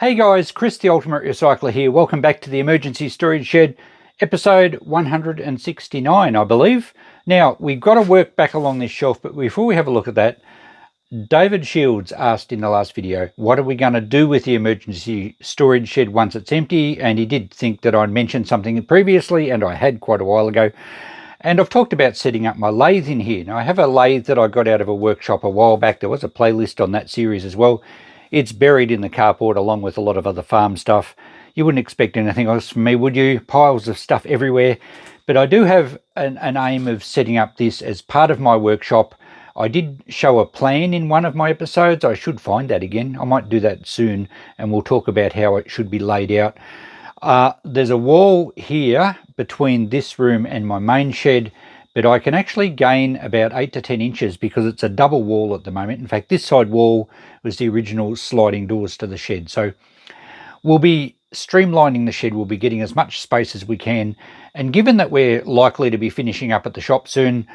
Hey guys, Chris the Ultimate Recycler here. Welcome back to the Emergency Storage Shed, episode 169, I believe. Now, we've got to work back along this shelf, but before we have a look at that, David Shields asked in the last video, what are we going to do with the emergency storage shed once it's empty? And he did think that I'd mentioned something previously, and I had quite a while ago. And I've talked about setting up my lathe in here. Now, I have a lathe that I got out of a workshop a while back. There was a playlist on that series as well. It's buried in the carport along with a lot of other farm stuff. You wouldn't expect anything else from me, would you? Piles of stuff everywhere. But I do have an aim of setting up this as part of my workshop. I did show a plan in one of my episodes. I should find that again. I might do that soon, and we'll talk about how it should be laid out. There's a wall here between this room and my main shed, but I can actually gain about 8 to 10 inches because it's a double wall at the moment. In fact, this side wall was the original sliding doors to the shed. So we'll be streamlining the shed. We'll be getting as much space as we can. And given that we're likely to be finishing up at the shop soon,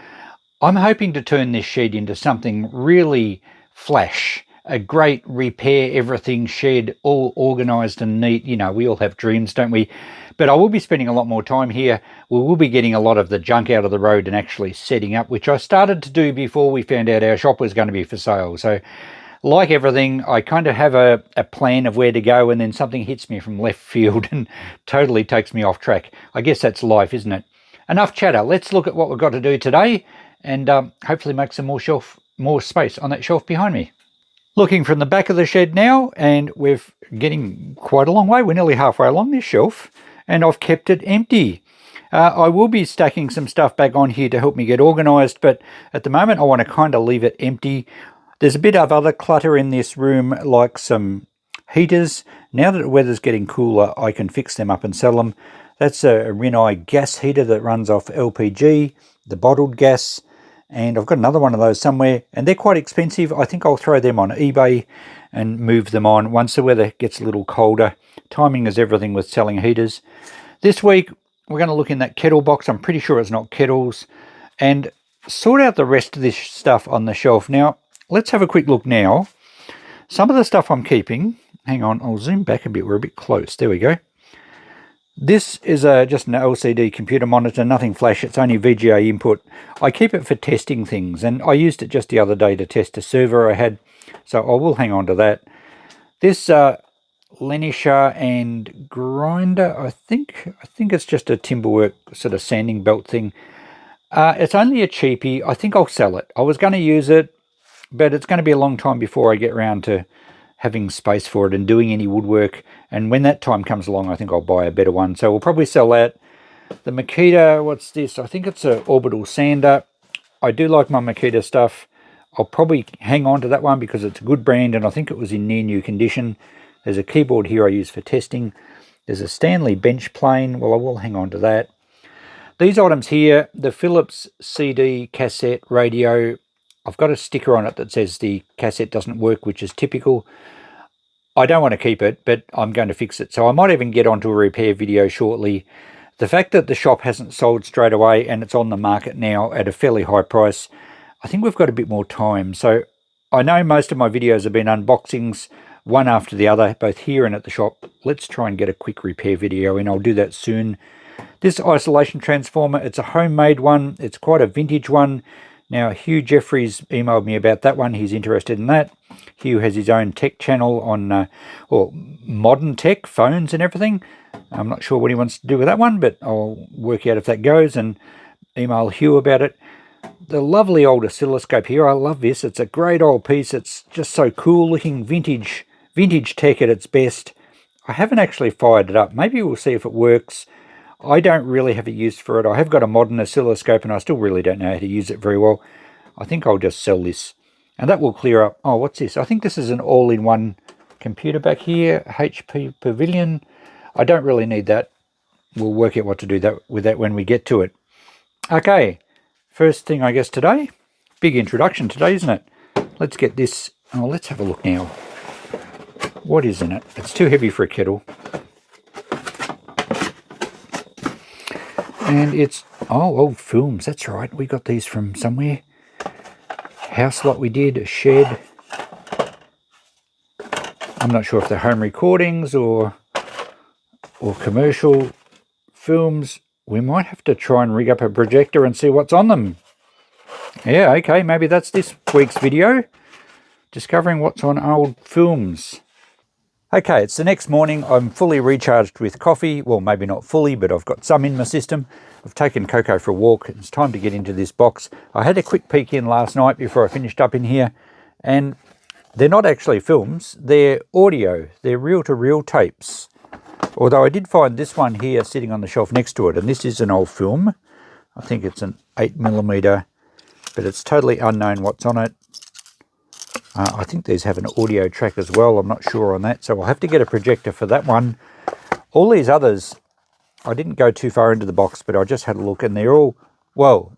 I'm hoping to turn this shed into something really flash. A great repair everything shed, all organised and neat. You know, we all have dreams, don't we? But I will be spending a lot more time here. We will be getting a lot of the junk out of the road and actually setting up, which I started to do before we found out our shop was going to be for sale. So like everything, I kind of have a plan of where to go, and then something hits me from left field and totally takes me off track. I guess that's life, isn't it? Enough chatter. Let's look at what we've got to do today and hopefully make some more space on that shelf behind me. Looking from the back of the shed now, and we're getting quite a long way. We're nearly halfway along this shelf, and I've kept it empty. I will be stacking some stuff back on here to help me get organised, but at the moment I want to kind of leave it empty. There's a bit of other clutter in this room, like some heaters. Now that the weather's getting cooler, I can fix them up and sell them. That's a Rinnai gas heater that runs off LPG, the bottled gas. And I've got another one of those somewhere, and they're quite expensive. I think I'll throw them on eBay and move them on once the weather gets a little colder. Timing is everything with selling heaters. This week, we're going to look in that kettle box. I'm pretty sure it's not kettles. And sort out the rest of this stuff on the shelf. Now, let's have a quick look now. Some of the stuff I'm keeping, hang on, I'll zoom back a bit. We're a bit close. There we go. This is just an LCD computer monitor, nothing flash, it's only VGA input. I keep it for testing things, and I used it just the other day to test a server I had, so I will hang on to that. This Lenisher and grinder, I think it's just a Timberwork sort of sanding belt thing. It's only a cheapie. I think I'll sell it. I was going to use it, but it's going to be a long time before I get around to having space for it and doing any woodwork, and when that time comes along I think I'll buy a better one, so we'll probably sell that. The Makita, what's this? I think it's an orbital sander. I do like my Makita stuff. I'll probably hang on to that one because it's a good brand and I think it was in near new condition. There's a keyboard here I use for testing. There's a Stanley bench plane. Well, I will hang on to that. These items here, the Philips CD cassette radio, I've got a sticker on it that says the cassette doesn't work, which is typical. I don't want to keep it, but I'm going to fix it. So I might even get onto a repair video shortly. The fact that the shop hasn't sold straight away and it's on the market now at a fairly high price, I think we've got a bit more time. So I know most of my videos have been unboxings, one after the other, both here and at the shop. Let's try and get a quick repair video in. I'll do that soon. This isolation transformer, it's a homemade one. It's quite a vintage one. Now, Hugh Jeffries emailed me about that one. He's interested in that. Hugh has his own tech channel on modern tech, phones and everything. I'm not sure what he wants to do with that one, but I'll work out if that goes and email Hugh about it. The lovely old oscilloscope here, I love this. It's a great old piece. It's just so cool looking, vintage tech at its best. I haven't actually fired it up. Maybe we'll see if it works. I don't really have a use for it. I have got a modern oscilloscope and I still really don't know how to use it very well. I think I'll just sell this. And that will clear up. Oh, what's this? I think this is an all-in-one computer back here. HP Pavilion. I don't really need that. We'll work out what to do with that when we get to it. Okay. First thing, I guess, today. Big introduction today, isn't it? Let's get this. Oh, let's have a look now. What is in it? It's too heavy for a kettle. And it's, oh, old films, that's right. We got these from somewhere. House lot we did, a shed. I'm not sure if they're home recordings or commercial films. We might have to try and rig up a projector and see what's on them. Yeah, okay, maybe that's this week's video. Discovering what's on old films. Okay, it's the next morning. I'm fully recharged with coffee. Well, maybe not fully, but I've got some in my system. I've taken Coco for a walk. It's time to get into this box. I had a quick peek in last night before I finished up in here, and they're not actually films. They're audio. They're reel-to-reel tapes. Although I did find this one here sitting on the shelf next to it, and this is an old film. I think it's an 8mm, but it's totally unknown what's on it. I think these have an audio track as well. I'm not sure on that, so I'll have to get a projector for that one. All these others, I didn't go too far into the box, but I just had a look, and they're all, well,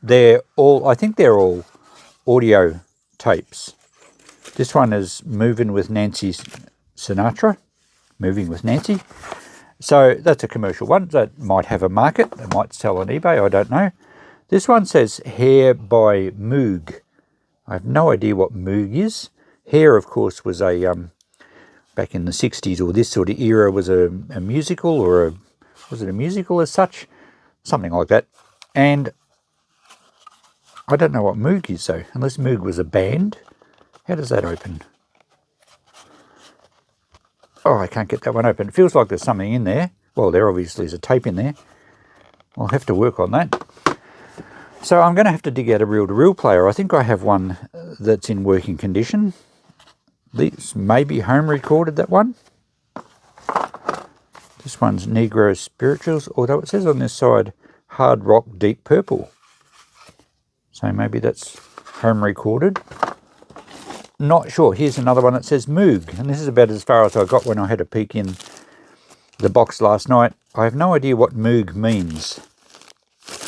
I think they're all audio tapes. This one is Moving with Nancy Sinatra, Moving with Nancy. So that's a commercial one that might have a market. It might sell on eBay, I don't know. This one says Hair by Moog. I have no idea what Moog is. Hair, of course, was a, back in the 60s or this sort of era, was a musical, or was it a musical as such? Something like that. And I don't know what Moog is though, unless Moog was a band. How does that open? Oh, I can't get that one open. It feels like there's something in there. Well, there obviously is a tape in there. I'll have to work on that. So I'm going to have to dig out a reel-to-reel player. I think I have one that's in working condition. This may be home recorded, that one. This one's Negro Spirituals, although it says on this side, Hard Rock Deep Purple. So maybe that's home recorded. Not sure. Here's another one that says Moog, and this is about as far as I got when I had a peek in the box last night. I have no idea what Moog means.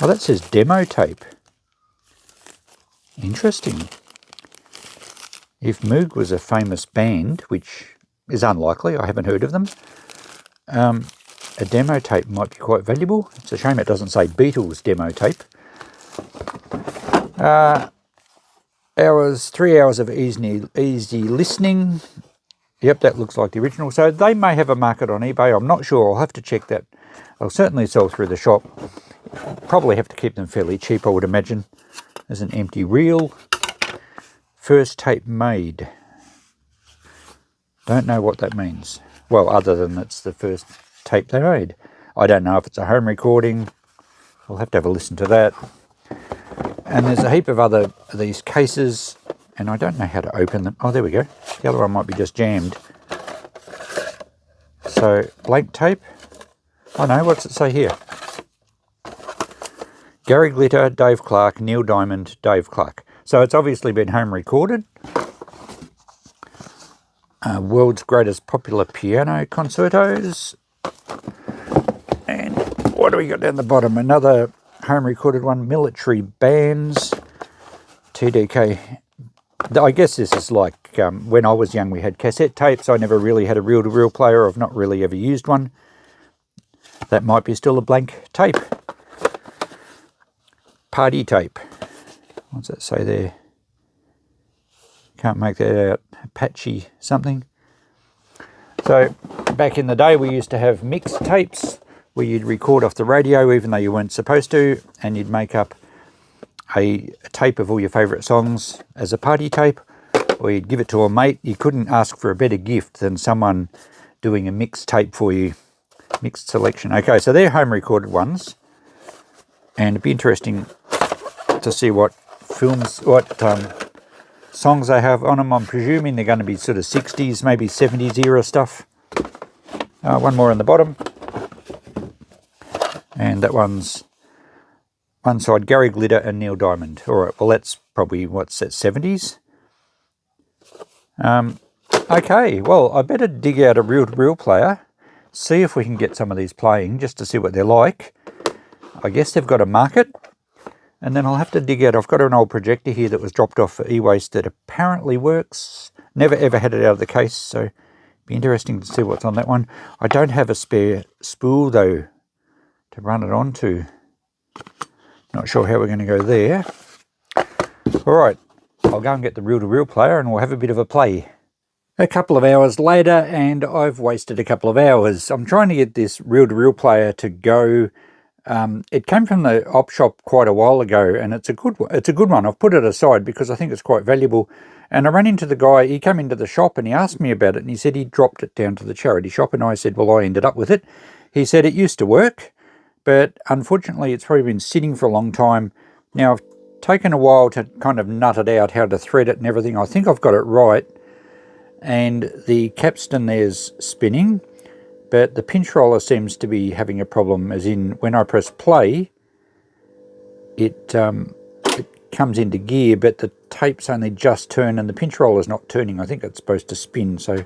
Oh, that says demo tape. Interesting. If Moog was a famous band, which is unlikely, I haven't heard of them, a demo tape might be quite valuable. It's a shame it doesn't say Beatles demo tape. 3 hours of easy listening. Yep, that looks like the original. So they may have a market on eBay. I'm not sure. I'll have to check that. They'll certainly sell through the shop. Probably have to keep them fairly cheap, I would imagine. There's an empty reel. First tape made. Don't know what that means. Well, other than it's the first tape they made. I don't know if it's a home recording. I'll have to have a listen to that. And there's a heap of other of these cases, and I don't know how to open them. Oh, there we go. The other one might be just jammed. So, blank tape. Oh no, what's it say here? Gary Glitter, Dave Clark, Neil Diamond, Dave Clark. So it's obviously been home recorded. World's Greatest Popular Piano Concertos. And what do we got down the bottom? Another home recorded one, Military Bands, TDK. I guess this is like when I was young we had cassette tapes. I never really had a reel-to-reel player. I've not really ever used one. That might be still a blank tape. Party tape. What's that say there? Can't make that out. Apache something. So back in the day we used to have mixed tapes where you'd record off the radio even though you weren't supposed to, and you'd make up a tape of all your favourite songs as a party tape, or you'd give it to a mate. You couldn't ask for a better gift than someone doing a mixed tape for you. Mixed selection. Okay, so they're home recorded ones, and it'd be interesting to see what films, what songs they have on them. I'm presuming they're going to be sort of 60s, maybe 70s era stuff. One more on the bottom, and that one's one side Gary Glitter and Neil Diamond. All right, well that's probably, what's that, 70s? Okay, well I better dig out a reel-to-reel player, see if we can get some of these playing just to see what they're like. I guess they've got a market. And then I'll have to dig out, I've got an old projector here that was dropped off for e-waste that apparently works. Never ever had it out of the case, so it'd be interesting to see what's on that one. I don't have a spare spool though to run it onto. Not sure how we're going to go there. All right, I'll go and get the reel-to-reel player and we'll have a bit of a play. A couple of hours later, and I've wasted a couple of hours. I'm trying to get this reel-to-reel player to go. It came from the op shop quite a while ago, and it's a good one. I've put it aside because I think it's quite valuable. And I ran into the guy. He came into the shop and he asked me about it, and he said he dropped it down to the charity shop, and I said, well, I ended up with it. He said it used to work, but unfortunately it's probably been sitting for a long time. Now, I've taken a while to kind of nut it out, how to thread it and everything. I think I've got it right. And the capstan there's spinning, but the pinch roller seems to be having a problem, as in when I press play, it comes into gear, but the tape's only just turned and the pinch roller's not turning. I think it's supposed to spin, so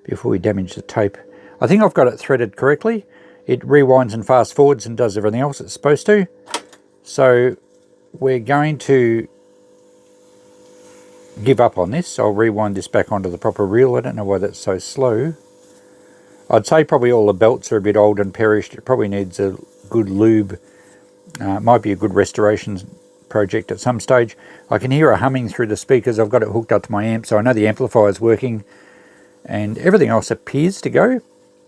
before we damage the tape. I think I've got it threaded correctly. It rewinds and fast forwards and does everything else it's supposed to. So we're going to give up on this. I'll rewind this back onto the proper reel. I don't know why that's so slow. I'd say probably all the belts are a bit old and perished. It probably needs a good lube. Might be a good restoration project at some stage. I can hear a humming through the speakers. I've got it hooked up to my amp, so I know the amplifier's working, and everything else appears to go,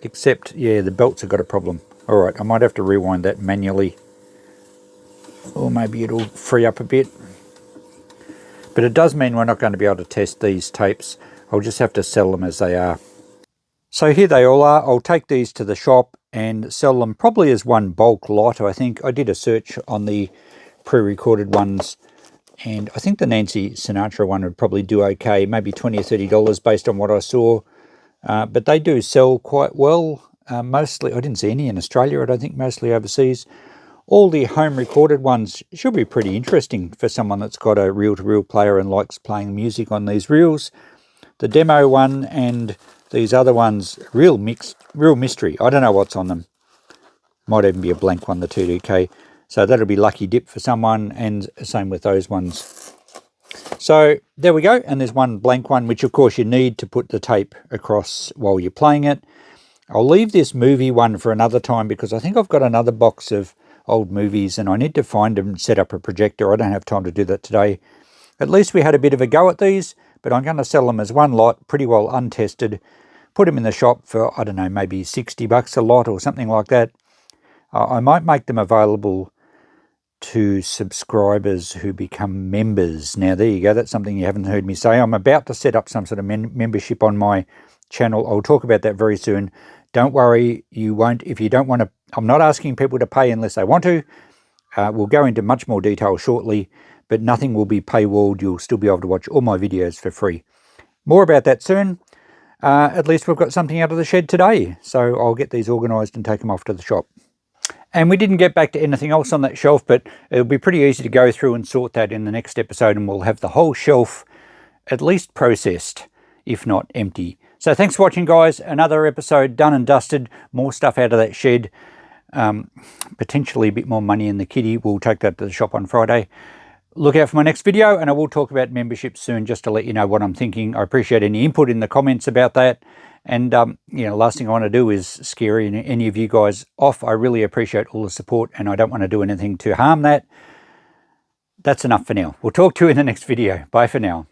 except, yeah, the belts have got a problem. Alright, I might have to rewind that manually, or maybe it'll free up a bit. But it does mean we're not going to be able to test these tapes. I'll just have to sell them as they are. So here they all are. I'll take these to the shop and sell them probably as one bulk lot, I think. I did a search on the pre-recorded ones, and I think the Nancy Sinatra one would probably do okay, maybe $20 or $30 based on what I saw. But they do sell quite well. Mostly, I didn't see any in Australia, I don't think, mostly overseas. All the home recorded ones should be pretty interesting for someone that's got a reel-to-reel player and likes playing music on these reels. The demo one and these other ones, real mystery. I don't know what's on them. Might even be a blank one, the 2DK. So that'll be lucky dip for someone, and same with those ones. So there we go, and there's one blank one, which of course you need to put the tape across while you're playing it. I'll leave this movie one for another time because I think I've got another box of old movies and I need to find and set up a projector. I don't have time to do that today. At least we had a bit of a go at these, but I'm going to sell them as one lot, pretty well untested. Put them in the shop for, I don't know, maybe $60 a lot or something like that. I might make them available to subscribers who become members. Now there you go, that's something you haven't heard me say. I'm about to set up some sort of membership on my channel. I'll talk about that very soon. Don't worry, you won't, if you don't want to. I'm not asking people to pay unless they want to. We'll go into much more detail shortly, but nothing will be paywalled. You'll still be able to watch all my videos for free. More about that soon. At least we've got something out of the shed today, so I'll get these organised and take them off to the shop. And we didn't get back to anything else on that shelf, but it'll be pretty easy to go through and sort that in the next episode, and we'll have the whole shelf at least processed, if not empty. So thanks for watching, guys. Another episode done and dusted. More stuff out of that shed. Potentially a bit more money in the kitty. We'll take that to the shop on Friday. Look out for my next video, and I will talk about memberships soon, just to let you know what I'm thinking. I appreciate any input in the comments about that. And, you know, last thing I want to do is scare any of you guys off. I really appreciate all the support, and I don't want to do anything to harm that. That's enough for now. We'll talk to you in the next video. Bye for now.